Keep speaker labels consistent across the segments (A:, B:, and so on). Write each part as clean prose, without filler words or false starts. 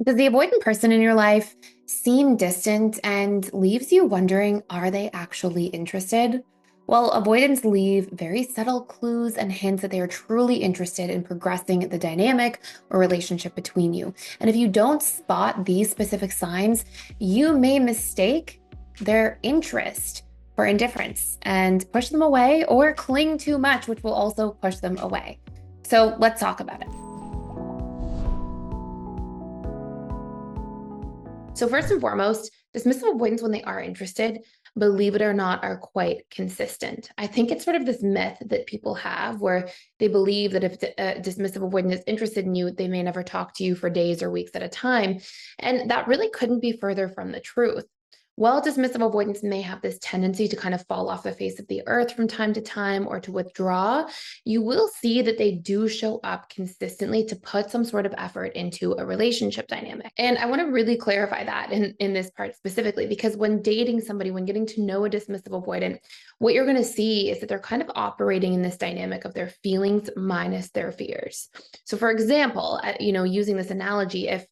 A: Does the avoidant person in your life seem distant and leaves you wondering, are they actually interested? Well, avoidants leave very subtle clues and hints that they are truly interested in progressing the dynamic or relationship between you. And if you don't spot these specific signs, you may mistake their interest for indifference and push them away or cling too much, which will also push them away. So let's talk about it. So first and foremost, dismissive avoidants, when they are interested, believe it or not, are quite consistent. I think it's sort of this myth that people have where they believe that if a dismissive avoidant is interested in you, they may never talk to you for days or weeks at a time. And that really couldn't be further from the truth. While dismissive avoidants may have this tendency to kind of fall off the face of the earth from time to time or to withdraw, you will see that they do show up consistently to put some sort of effort into a relationship dynamic. And I want to really clarify that in this part specifically, because when dating somebody, when getting to know a dismissive avoidant, what you're going to see is that they're kind of operating in this dynamic of their feelings minus their fears. So for example, using this analogy, if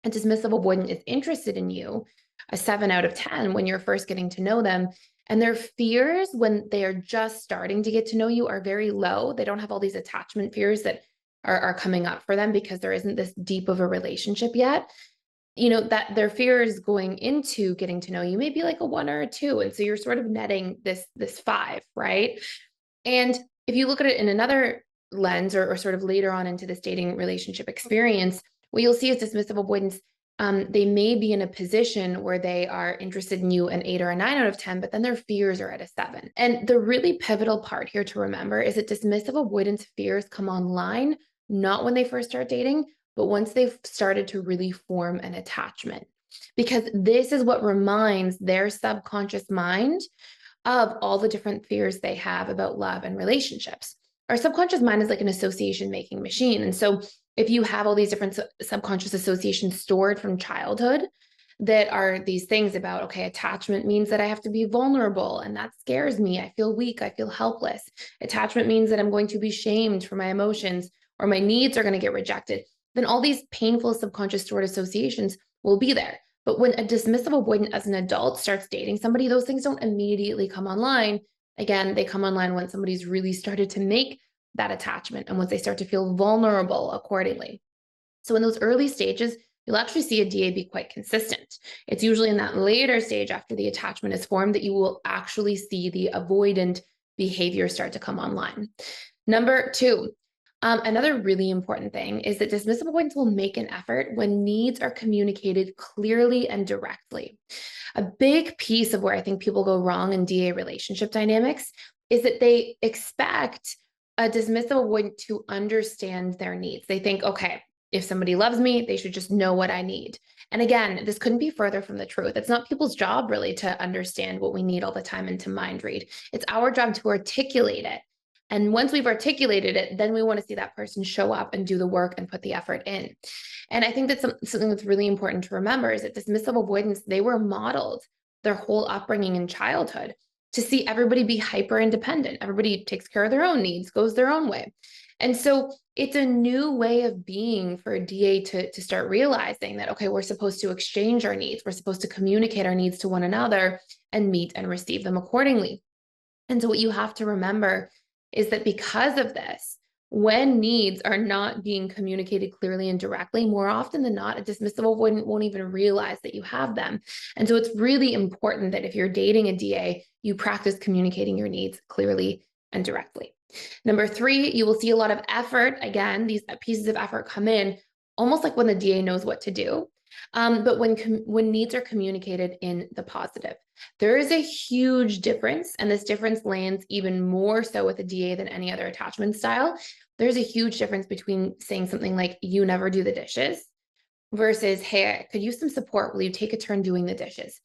A: a dismissive avoidant is interested in you, a 7 out of 10 when you're first getting to know them. And their fears when they are just starting to get to know you are very low. They don't have all these attachment fears that are coming up for them because there isn't this deep of a relationship yet. That their fears going into getting to know you may be like a 1 or a 2. And so you're sort of netting this 5, right? And if you look at it in another lens or sort of later on into this dating relationship experience, what you'll see is dismissive avoidance. They may be in a position where they are interested in you an 8 or a 9 out of 10, but then their fears are at a 7. And the really pivotal part here to remember is that dismissive avoidance fears come online, not when they first start dating, but once they've started to really form an attachment. Because this is what reminds their subconscious mind of all the different fears they have about love and relationships. Our subconscious mind is like an association making machine. And so if you have all these different subconscious associations stored from childhood that are these things about, okay, attachment means that I have to be vulnerable and that scares me. I feel weak. I feel helpless. Attachment means that I'm going to be shamed for my emotions or my needs are going to get rejected. Then all these painful subconscious stored associations will be there. But when a dismissive avoidant as an adult starts dating somebody, those things don't immediately come online. Again, they come online when somebody's really started to make that attachment and once they start to feel vulnerable accordingly. So in those early stages, you'll actually see a DA be quite consistent. It's usually in that later stage after the attachment is formed that you will actually see the avoidant behavior start to come online. Number 2, another really important thing is that dismissive avoidants will make an effort when needs are communicated clearly and directly. A big piece of where I think people go wrong in DA relationship dynamics is that they expect a dismissive avoidant to understand their needs. They think, okay, if somebody loves me, they should just know what I need. And again, this couldn't be further from the truth. It's not people's job really to understand what we need all the time and to mind read. It's our job to articulate it. And once we've articulated it, then we want to see that person show up and do the work and put the effort in. And I think that's something that's really important to remember is that dismissive avoidance, they were modeled their whole upbringing in childhood to see everybody be hyper independent. Everybody takes care of their own needs, goes their own way. And so it's a new way of being for a DA to start realizing that, okay, we're supposed to exchange our needs. We're supposed to communicate our needs to one another and meet and receive them accordingly. And so what you have to remember is that because of this, when needs are not being communicated clearly and directly, more often than not, a dismissive avoidant won't even realize that you have them. And so it's really important that if you're dating a DA, you practice communicating your needs clearly and directly. Number 3, you will see a lot of effort. Again, these pieces of effort come in almost like when the DA knows what to do. But when needs are communicated in the positive, there is a huge difference, and this difference lands even more so with a DA than any other attachment style. There's a huge difference between saying something like, you never do the dishes, versus, hey, I could use some support. Will you take a turn doing the dishes?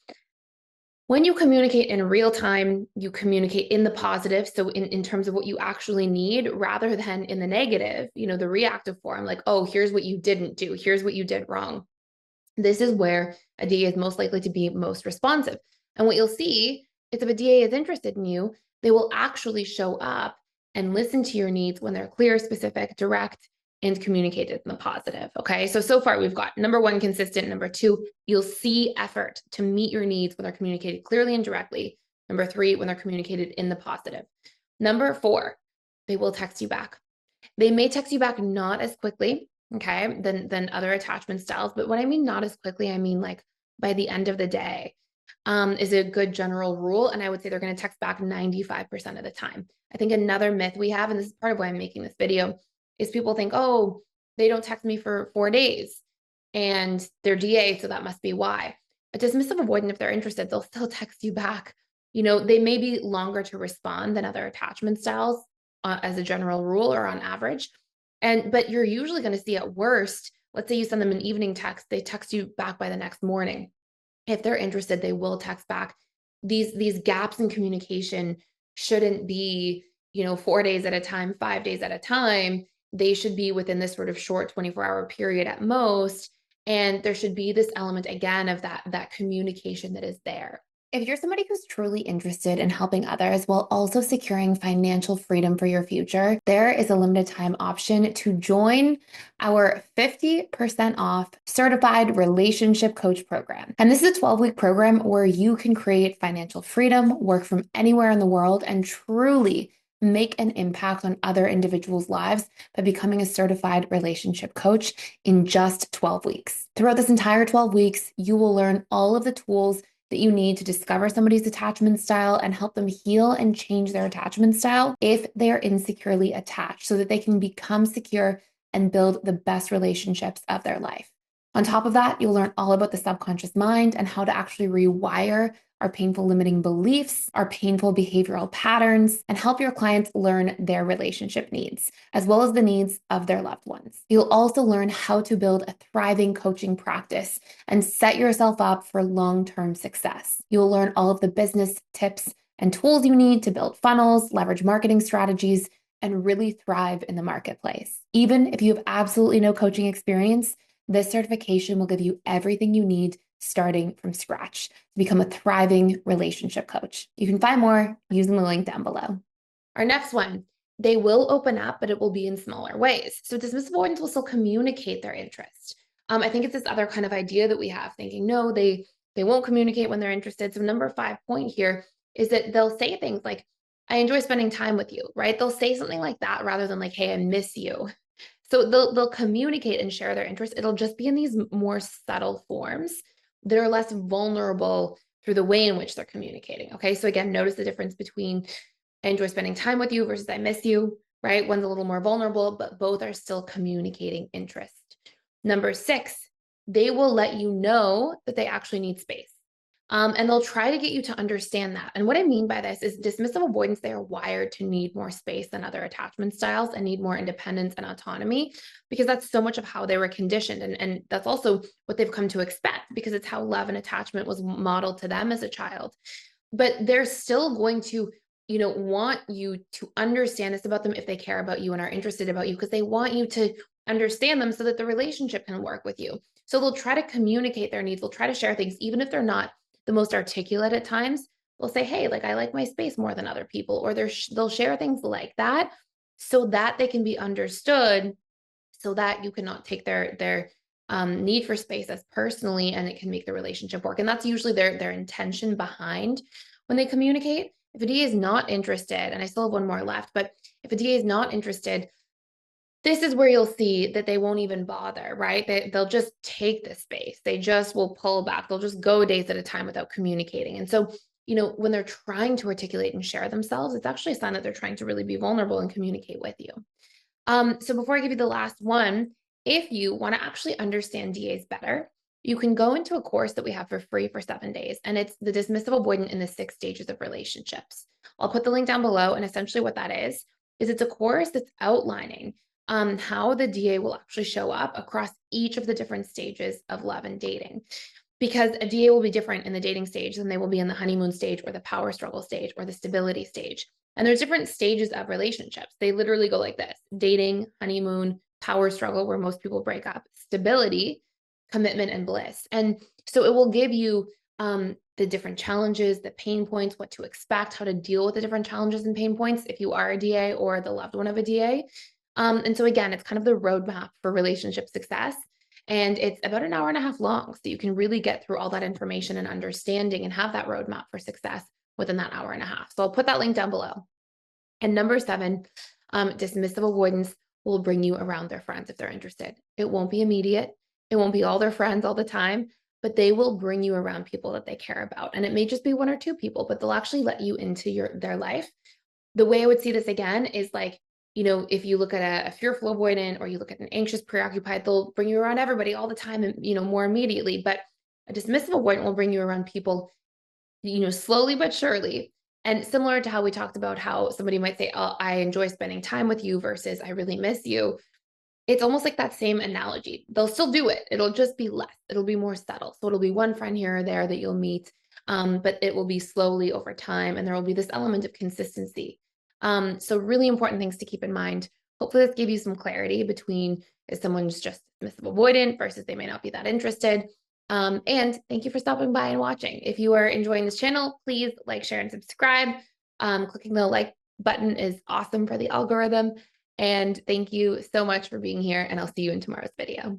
A: When you communicate in real time, you communicate in the positive. So in terms of what you actually need, rather than in the negative, the reactive form, like, oh, here's what you didn't do. Here's what you did wrong. This is where a DA is most likely to be most responsive. And what you'll see is if a DA is interested in you, they will actually show up and listen to your needs when they're clear, specific, direct, and communicate it in the positive. Okay. So far we've got number one, consistent. Number two, you'll see effort to meet your needs when they're communicated clearly and directly. Number three, when they're communicated in the positive. Number four, they will text you back. They may text you back not as quickly, okay, than other attachment styles. But when I mean not as quickly, I mean like by the end of the day, is a good general rule. And I would say they're going to text back 95% of the time. I think another myth we have, and this is part of why I'm making this video, is people think, oh, they don't text me for 4 days and they're DA, so that must be why. A dismissive avoidant, if they're interested, they'll still text you back. They may be longer to respond than other attachment styles as a general rule or on average. But you're usually going to see at worst, let's say you send them an evening text, they text you back by the next morning. If they're interested, they will text back. These gaps in communication shouldn't be, 4 days at a time, 5 days at a time. They should be within this sort of short 24-hour period at most. And there should be this element again of that communication that is there. If you're somebody who's truly interested in helping others while also securing financial freedom for your future, there is a limited time option to join our 50% off certified relationship coach program. And this is a 12-week program where you can create financial freedom, work from anywhere in the world, and truly make an impact on other individuals' lives by becoming a certified relationship coach in just 12 weeks. Throughout this entire 12 weeks, you will learn all of the tools that you need to discover somebody's attachment style and help them heal and change their attachment style if they are insecurely attached so that they can become secure and build the best relationships of their life. On top of that, you'll learn all about the subconscious mind and how to actually rewire our painful limiting beliefs, our painful behavioral patterns, and help your clients learn their relationship needs, as well as the needs of their loved ones. You'll also learn how to build a thriving coaching practice and set yourself up for long-term success. You'll learn all of the business tips and tools you need to build funnels, leverage marketing strategies, and really thrive in the marketplace. Even if you have absolutely no coaching experience, this certification will give you everything you need starting from scratch to become a thriving relationship coach. You can find more using the link down below. Our next one, they will open up, but it will be in smaller ways. So dismissive avoidants will still communicate their interest. I think it's this other kind of idea that we have thinking, no, they won't communicate when they're interested. So number 5 point here is that they'll say things like, I enjoy spending time with you, right? They'll say something like that rather than like, hey, I miss you. So they'll communicate and share their interest. It'll just be in these more subtle forms that are less vulnerable through the way in which they're communicating. Okay. So again, notice the difference between I enjoy spending time with you versus I miss you, right? One's a little more vulnerable, but both are still communicating interest. Number 6, they will let you know that they actually need space. And they'll try to get you to understand that. And what I mean by this is dismissive avoidance, they are wired to need more space than other attachment styles and need more independence and autonomy because that's so much of how they were conditioned. And that's also what they've come to expect because it's how love and attachment was modeled to them as a child. But they're still going to, want you to understand this about them if they care about you and are interested about you because they want you to understand them so that the relationship can work with you. So they'll try to communicate their needs. They'll try to share things, even if they're not the most articulate at times. They'll say, hey, like I like my space more than other people, or they'll share things like that so that they can be understood, so that you cannot take their need for space as personally, and it can make the relationship work. And that's usually their intention behind when they communicate. If a DA is not interested, and I still have one more left, but if a DA is not interested, this is where you'll see that they won't even bother, right? They'll just take the space. They just will pull back. They'll just go days at a time without communicating. And so, when they're trying to articulate and share themselves, it's actually a sign that they're trying to really be vulnerable and communicate with you. So before I give you the last one, if you want to actually understand DAs better, you can go into a course that we have for free for 7 days. And it's the dismissive avoidant in the 6 stages of relationships. I'll put the link down below. And essentially what that is it's a course that's outlining how the DA will actually show up across each of the different stages of love and dating. Because a DA will be different in the dating stage than they will be in the honeymoon stage or the power struggle stage or the stability stage. And there's different stages of relationships. They literally go like this: dating, honeymoon, power struggle, where most people break up, stability, commitment, and bliss. And so it will give you the different challenges, the pain points, what to expect, how to deal with the different challenges and pain points if you are a DA or the loved one of a DA. And so again, it's kind of the roadmap for relationship success. And it's about an hour and a half long. So you can really get through all that information and understanding and have that roadmap for success within that hour and a half. So I'll put that link down below. And number 7, dismissive avoidance will bring you around their friends if they're interested. It won't be immediate. It won't be all their friends all the time, but they will bring you around people that they care about. And it may just be 1 or 2 people, but they'll actually let you into their life. The way I would see this again is like, if you look at a fearful avoidant or you look at an anxious preoccupied, they'll bring you around everybody all the time and, more immediately. But a dismissive avoidant will bring you around people, slowly but surely. And similar to how we talked about how somebody might say, oh, I enjoy spending time with you versus I really miss you. It's almost like that same analogy. They'll still do it. It'll just be less. It'll be more subtle. So it'll be one friend here or there that you'll meet, but it will be slowly over time. And there will be this element of consistency. So really important things to keep in mind. Hopefully this gave you some clarity between if someone's just dismissive avoidant versus they may not be that interested. And thank you for stopping by and watching. If you are enjoying this channel, please like, share, and subscribe. Clicking the like button is awesome for the algorithm. And thank you so much for being here, and I'll see you in tomorrow's video.